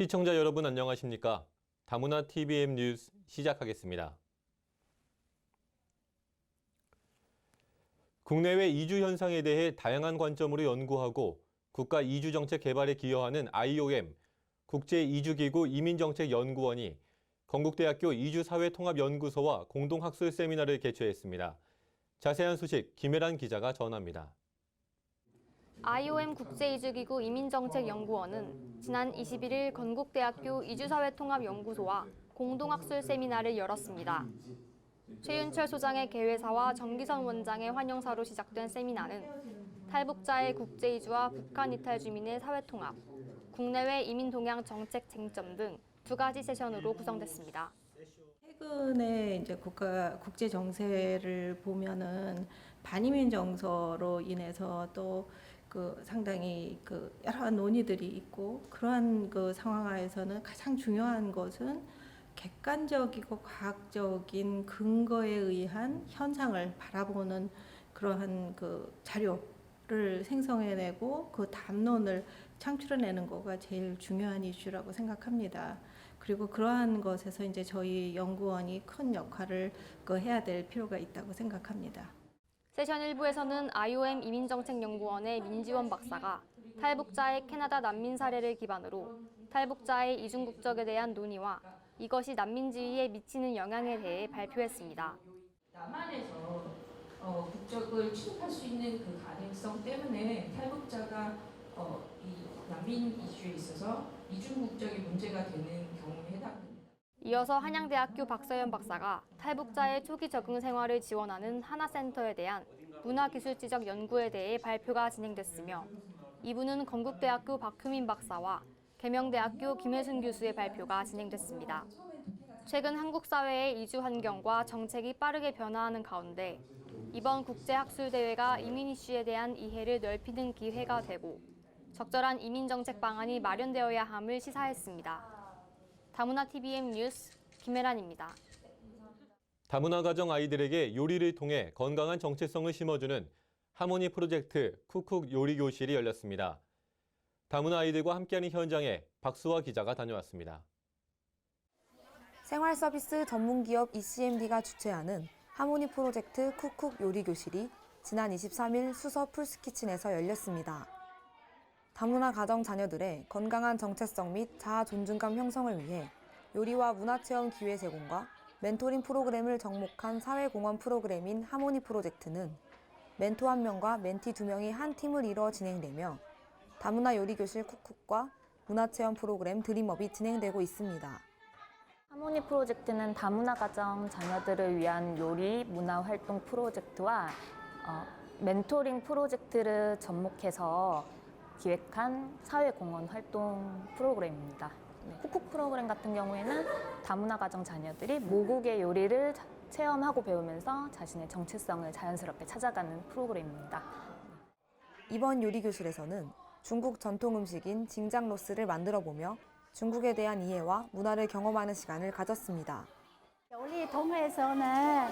시청자 여러분 안녕하십니까? 다문화 TVM 뉴스 시작하겠습니다. 국내외 이주 현상에 대해 다양한 관점으로 연구하고 국가 이주정책 개발에 기여하는 IOM, 국제이주기구 이민정책연구원이 건국대학교 이주사회통합연구소와 공동학술 세미나를 개최했습니다. 자세한 소식 김혜란 기자가 전합니다. IOM 국제이주기구 이민정책연구원은 지난 21일 건국대학교 이주사회통합연구소와 공동학술 세미나를 열었습니다. 최윤철 소장의 개회사와 정기선 원장의 환영사로 시작된 세미나는 탈북자의 국제이주와 북한 이탈 주민의 사회통합, 국내외 이민 동향 정책 쟁점 등 두 가지 세션으로 구성됐습니다. 최근에 이제 국제 정세를 보면은 반이민 정서로 인해서 또 상당히 여러 논의들이 있고, 그러한 상황 하에서는 가장 중요한 것은 객관적이고 과학적인 근거에 의한 현상을 바라보는 그러한 자료를 생성해내고 그 담론을 창출해내는 거가 제일 중요한 이슈라고 생각합니다. 그리고 그러한 것에서 이제 저희 연구원이 큰 역할을 해야 될 필요가 있다고 생각합니다. 세션 1부에서는 IOM 이민정책연구원의 민지원 박사가 탈북자의 캐나다 난민 사례를 기반으로 탈북자의 이중 국적에 대한 논의와 이것이 난민 지위에 미치는 영향에 대해 발표했습니다. 남한에서 국적을 취득할 수 있는 그 가능성 때문에 탈북자가 이 난민 이슈에 있어서 이중 국적이 문제가 되는 경우에 해당됩니다. 이어서 한양대학교 박서연 박사가 탈북자의 초기 적응 생활을 지원하는 하나센터에 대한 문화기술지적 연구에 대해 발표가 진행됐으며, 2부는 건국대학교 박효민 박사와 계명대학교 김혜순 교수의 발표가 진행됐습니다. 최근 한국 사회의 이주 환경과 정책이 빠르게 변화하는 가운데 이번 국제학술대회가 이민 이슈에 대한 이해를 넓히는 기회가 되고 적절한 이민정책 방안이 마련되어야 함을 시사했습니다. 다문화 TVM 뉴스 김혜란입니다. 다문화 가정 아이들에게 요리를 통해 건강한 정체성을 심어주는 하모니 프로젝트 쿡쿡 요리교실이 열렸습니다. 다문화 아이들과 함께하는 현장에 박수화 기자가 다녀왔습니다. 생활서비스 전문기업 ECMD가 주최하는 하모니 프로젝트 쿡쿡 요리교실이 지난 23일 수서 풀스키친에서 열렸습니다. 다문화 가정 자녀들의 건강한 정체성 및 자아 존중감 형성을 위해 요리와 문화체험 기회 제공과 멘토링 프로그램을 접목한 사회공헌 프로그램인 하모니 프로젝트는 멘토 1명과 멘티 2명이 한 팀을 이뤄 진행되며 다문화 요리교실 쿡쿡과 문화체험 프로그램 드림업이 진행되고 있습니다. 하모니 프로젝트는 다문화 가정 자녀들을 위한 요리 문화활동 프로젝트와 멘토링 프로젝트를 접목해서 기획한 사회공헌 활동 프로그램입니다. 쿡쿡 프로그램 같은 경우에는 다문화 가정 자녀들이 모국의 요리를 체험하고 배우면서 자신의 정체성을 자연스럽게 찾아가는 프로그램입니다. 이번 요리교실에서는 중국 전통 음식인 징장로스를 만들어보며 중국에 대한 이해와 문화를 경험하는 시간을 가졌습니다. 요리 통해서는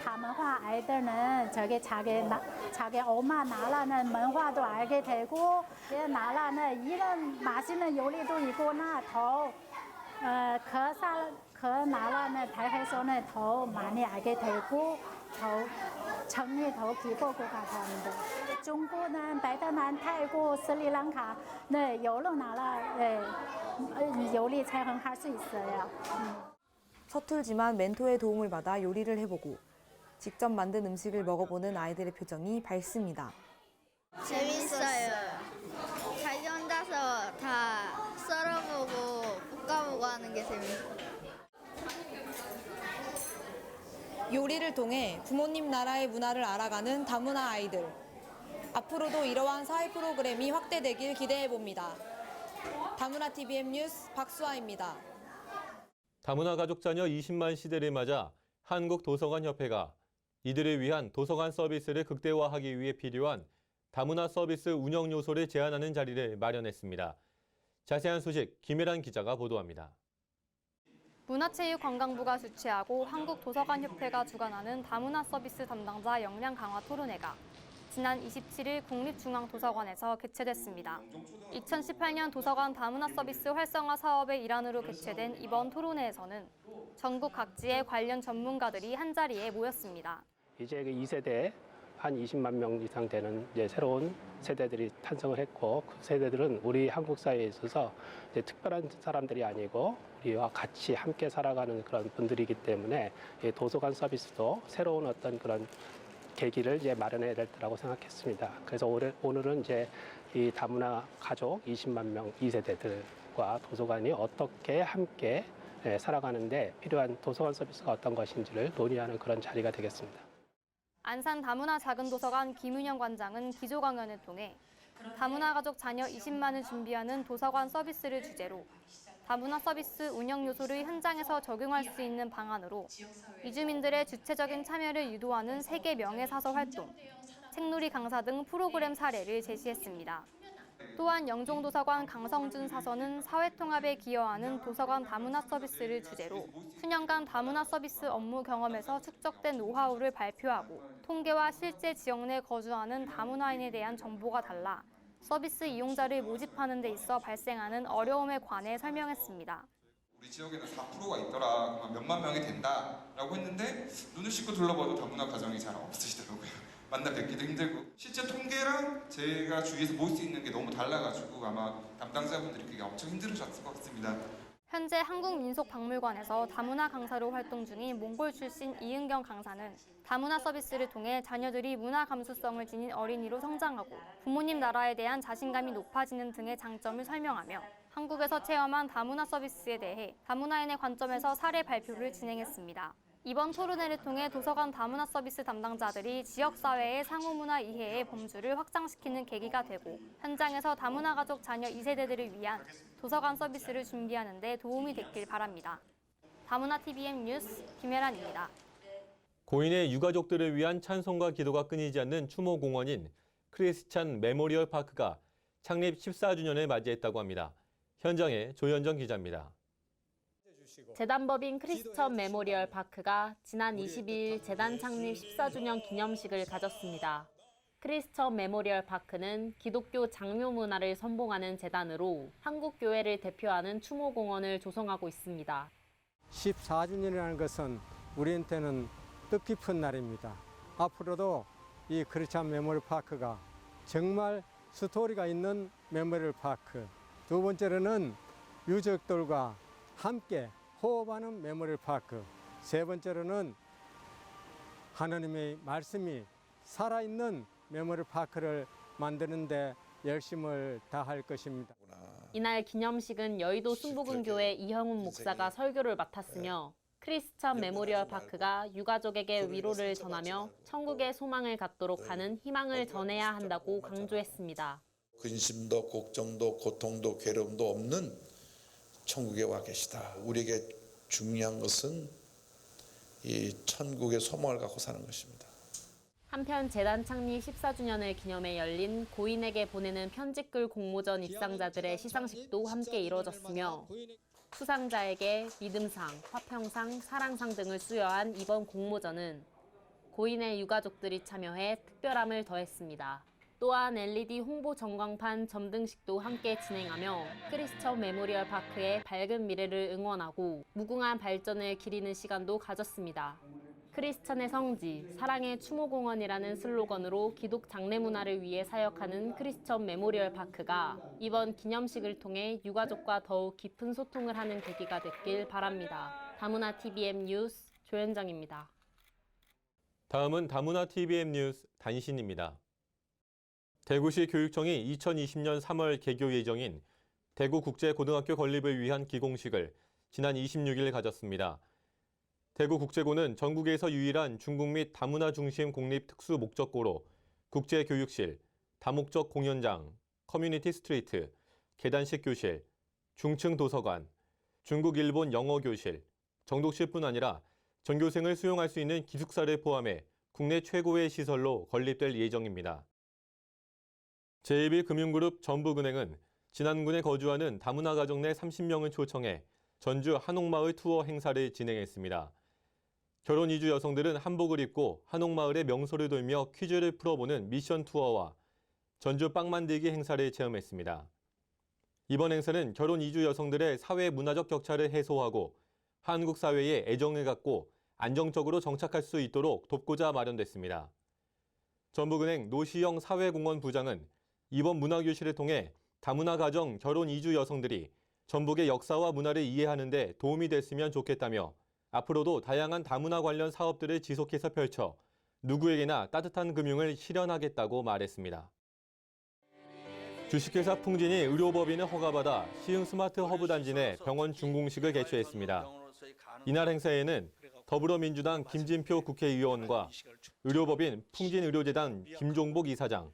다문화 아이들은 자기 엄마 나라는 문화도 알게 되고, 나라는 이런 맛있는 요리도 있구나, 그 나라는 대해서는 더 많이 알게 되고 정이 더 깊을 것 같습니다. 중국은 베트남, 태국, 스리랑카 여러 나라 요리 체험할 수 있어요. 서툴지만 멘토의 도움을 받아 요리를 해보고 직접 만든 음식을 먹어보는 아이들의 표정이 밝습니다. 재밌어요. 자기 혼자서 다 썰어보고 볶아보고 하는 게 재밌어요. 요리를 통해 부모님 나라의 문화를 알아가는 다문화 아이들. 앞으로도 이러한 사회 프로그램이 확대되길 기대해봅니다. 다문화 TVM 뉴스 박수아입니다. 다문화 가족 자녀 20만 시대를 맞아 한국도서관협회가 이들을 위한 도서관 서비스를 극대화하기 위해 필요한 다문화 서비스 운영 요소를 제안하는 자리를 마련했습니다. 자세한 소식 김혜란 기자가 보도합니다. 문화체육관광부가 주최하고 한국도서관협회가 주관하는 다문화 서비스 담당자 역량 강화 토론회가 지난 27일 국립중앙도서관에서 개최됐습니다. 2018년 도서관 다문화 서비스 활성화 사업의 일환으로 개최된 이번 토론회에서는 전국 각지의 관련 전문가들이 한자리에 모였습니다. 이제 2세대 한 20만 명 이상 되는 이제 새로운 세대들이 탄생을 했고, 그 세대들은 우리 한국 사회에 있어서 이제 특별한 사람들이 아니고 우리와 같이 함께 살아가는 그런 분들이기 때문에 이 도서관 서비스도 새로운 어떤 그런 계기를 이제 마련해야 될 거라고 생각했습니다. 그래서 오늘은 이제 이 다문화 가족 20만 명 2세대들과 도서관이 어떻게 함께 살아가는데 필요한 도서관 서비스가 어떤 것인지를 논의하는 그런 자리가 되겠습니다. 안산 다문화 작은도서관 김윤영 관장은 기조 강연을 통해 다문화 가족 자녀 20만을 준비하는 도서관 서비스를 주제로 다문화 서비스 운영 요소를 현장에서 적용할 수 있는 방안으로 이주민들의 주체적인 참여를 유도하는 세계 명예사서 활동, 책놀이 강사 등 프로그램 사례를 제시했습니다. 또한 영종도서관 강성준 사서는 사회통합에 기여하는 도서관 다문화 서비스를 주제로 수년간 다문화 서비스 업무 경험에서 축적된 노하우를 발표하고 통계와 실제 지역 내 거주하는 다문화인에 대한 정보가 달라 서비스 이용자를 모집하는 데 있어 발생하는 어려움에 관해 설명했습니다. 우리 지역에는 4%가 있더라, 그러면 몇만 명이 된다라고 했는데 눈을 씻고 둘러봐도 다문화 가정이 잘 없으시더라고요. 만나 뵙기도 힘들고 실제 통계랑 제가 주위에서 볼 수 있는 게 너무 달라가지고 아마 담당자분들이 그게 엄청 힘들으셨을 것 같습니다. 현재 한국민속박물관에서 다문화 강사로 활동 중인 몽골 출신 이은경 강사는 다문화 서비스를 통해 자녀들이 문화 감수성을 지닌 어린이로 성장하고 부모님 나라에 대한 자신감이 높아지는 등의 장점을 설명하며 한국에서 체험한 다문화 서비스에 대해 다문화인의 관점에서 사례 발표를 진행했습니다. 이번 토론회를 통해 도서관 다문화 서비스 담당자들이 지역사회의 상호문화 이해의 범주를 확장시키는 계기가 되고 현장에서 다문화 가족 자녀 2세대들을 위한 도서관 서비스를 준비하는 데 도움이 됐길 바랍니다. 다문화 TVN 뉴스 김혜란입니다. 고인의 유가족들을 위한 찬송과 기도가 끊이지 않는 추모 공원인 크리스찬 메모리얼 파크가 창립 14주년을 맞이했다고 합니다. 현장에 조현정 기자입니다. 재단법인 크리스천 메모리얼 파크가 지난 22일 재단 창립 14주년 기념식을 가졌습니다. 크리스천 메모리얼 파크는 기독교 장묘 문화를 선봉하는 재단으로 한국 교회를 대표하는 추모 공원을 조성하고 있습니다. 14주년이라는 것은 우리한테는 뜻깊은 날입니다. 앞으로도 이 크리스천 메모리얼 파크가 정말 스토리가 있는 메모리얼 파크, 두 번째로는 유족들과 함께 호흡하는 메모리얼 파크, 세 번째로는 하나님의 말씀이 살아있는 메모리얼 파크를 만드는 데 열심을 다할 것입니다. 이날 기념식은 여의도 순복음교회 이형훈 목사가 설교를 맡았으며 크리스천 메모리얼 파크가 유가족에게 위로를 전하며 천국의 소망을 갖도록 하는 희망을 전해야 한다고 강조했습니다. 근심도 걱정도 고통도 괴로움도 없는 천국에 와 계시다. 우리에게 중요한 것은 이 천국의 소망을 갖고 사는 것입니다. 한편 재단 창립 14주년을 기념해 열린 고인에게 보내는 편지글 공모전 입상자들의 시상식도 함께 이뤄졌으며 수상자에게 믿음상, 화평상, 사랑상 등을 수여한 이번 공모전은 고인의 유가족들이 참여해 특별함을 더했습니다. 또한 LED 홍보 전광판 점등식도 함께 진행하며 크리스천 메모리얼 파크의 밝은 미래를 응원하고 무궁한 발전을 기리는 시간도 가졌습니다. 크리스천의 성지, 사랑의 추모공원이라는 슬로건으로 기독 장례 문화를 위해 사역하는 크리스천 메모리얼 파크가 이번 기념식을 통해 유가족과 더욱 깊은 소통을 하는 계기가 됐길 바랍니다. 다문화 TVN 뉴스 조현정입니다. 다음은 다문화 TVN 뉴스 단신입니다. 대구시 교육청이 2020년 3월 개교 예정인 대구국제고등학교 건립을 위한 기공식을 지난 26일 가졌습니다. 대구국제고는 전국에서 유일한 중국 및 다문화 중심 공립 특수 목적고로 국제교육실, 다목적 공연장, 커뮤니티 스트리트, 계단식 교실, 중층 도서관, 중국, 일본 영어 교실, 정독실뿐 아니라 전교생을 수용할 수 있는 기숙사를 포함해 국내 최고의 시설로 건립될 예정입니다. 제1금융그룹 전북은행은 진안군에 거주하는 다문화 가정 내 30명을 초청해 전주 한옥마을 투어 행사를 진행했습니다. 결혼 이주 여성들은 한복을 입고 한옥마을의 명소를 돌며 퀴즈를 풀어보는 미션 투어와 전주 빵 만들기 행사를 체험했습니다. 이번 행사는 결혼 이주 여성들의 사회 문화적 격차를 해소하고 한국 사회에 애정을 갖고 안정적으로 정착할 수 있도록 돕고자 마련됐습니다. 전북은행 노시영 사회공헌 부장은 이번 문화교실을 통해 다문화 가정 결혼 이주 여성들이 전북의 역사와 문화를 이해하는 데 도움이 됐으면 좋겠다며 앞으로도 다양한 다문화 관련 사업들을 지속해서 펼쳐 누구에게나 따뜻한 금융을 실현하겠다고 말했습니다. 주식회사 풍진이 의료법인을 허가받아 시흥 스마트 허브 단지 내 병원 준공식을 개최했습니다. 이날 행사에는 더불어민주당 김진표 국회의원과 의료법인 풍진의료재단 김종복 이사장,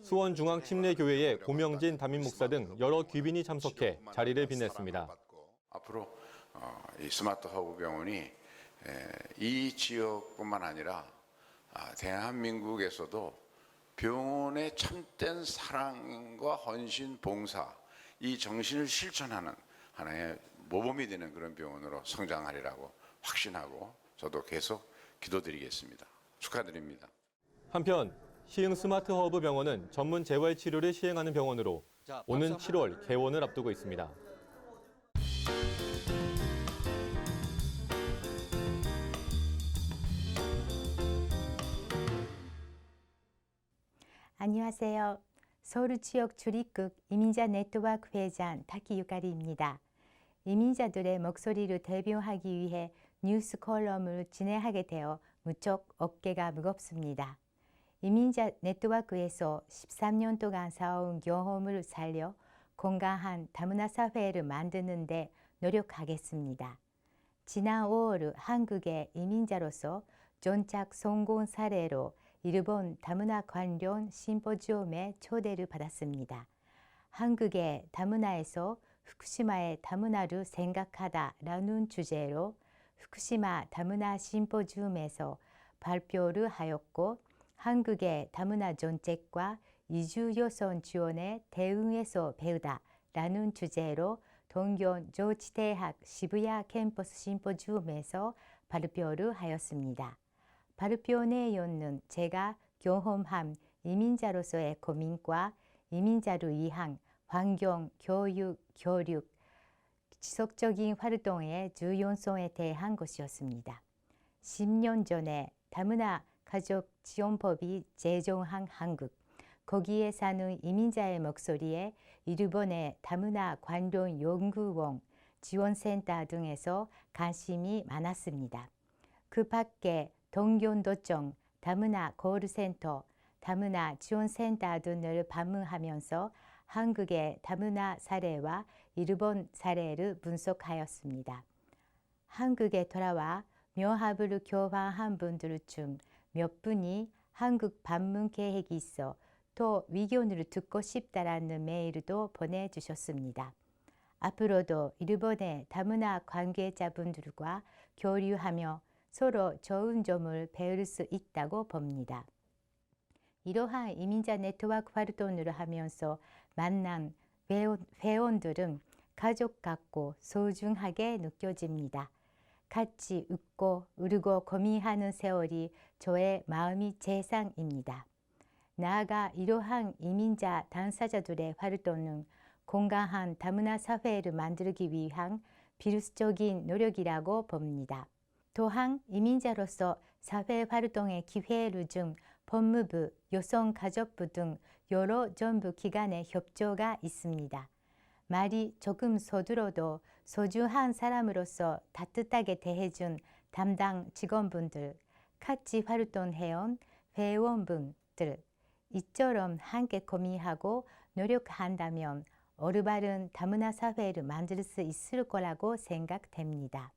수원중앙침례교회의 고명진 담임목사 등 여러 귀빈이 참석해 자리를 빛냈습니다. 앞으로 이 스마트 허브 병원이 이 지역뿐만 아니라 대한민국에서도 병원의 참된 사랑과 헌신, 봉사, 이 정신을 실천하는 하나의 모범이 되는 그런 병원으로 성장하리라고 확신하고 저도 계속 기도드리겠습니다. 축하드립니다. 한편 시흥 스마트 허브 병원은 전문 재활 치료를 시행하는 병원으로 오는 7월 개원을 앞두고 있습니다. 안녕하세요. 서울 지역 주립국 이민자 네트워크 회장 타키 유카리입니다. 이민자들의 목소리를 대변하기 위해 뉴스 컬럼을 진행하게 되어 무척 어깨가 무겁습니다. 이민자 네트워크에서 13년 동안 쌓아온 경험을 살려 건강한 다문화 사회를 만드는 데 노력하겠습니다. 지난 5월 한국의 이민자로서 정착 성공 사례로 일본 다문화 관련 심포지엄에 초대를 받았습니다. 한국의 다문화에서 후쿠시마의 다문화를 생각하다라는 주제로 후쿠시마 다문화 심포지엄에서 발표를 하였고 한국의 다문화 정책과 이주 여성 지원에 대응해서 배우다라는 주제로 동경 조치대학 시부야 캠퍼스 심포지엄에서 발표를 하였습니다. 발표 내용은 제가 경험한 이민자로서의 고민과 이민자를 위한 환경, 교육, 교육, 지속적인 활동의 중요성에 대한 것이었습니다. 10년 전에 다문화 가족 지원법이 제정한 한국, 거기에 사는 이민자의 목소리에 일본의 다문화 관련 연구원, 지원센터 등에서 관심이 많았습니다. 그 밖에 동경도청, 다문화 거울센터, 다문화 지원센터 등을 방문하면서 한국의 다문화 사례와 일본 사례를 분석하였습니다. 한국에 돌아와 명함을 교환한 분들 중 몇 분이 한국 방문 계획이 있어 또 의견을 듣고 싶다라는 메일도 보내주셨습니다. 앞으로도 일본의 다문화 관계자분들과 교류하며 서로 좋은 점을 배울 수 있다고 봅니다. 이러한 이민자 네트워크 활동을 하면서 만난 회원들은 가족 같고 소중하게 느껴집니다. 같이 웃고 울고 고민하는 세월이 저의 마음이 재산입니다. 나아가 이러한 이민자 당사자들의 활동은 건강한 다문화 사회를 만들기 위한 필수적인 노력이라고 봅니다. 또한 이민자로서 사회활동의 기회를 준 법무부, 여성가족부 등 여러 정부 기관의 협조가 있습니다. 말이 조금 서툴어도 소중한 사람으로서 따뜻하게 대해준 담당 직원분들, 같이 활동해온 회원분들, 이처럼 함께 고민하고 노력한다면 올바른 다문화 사회를 만들 수 있을 거라고 생각됩니다.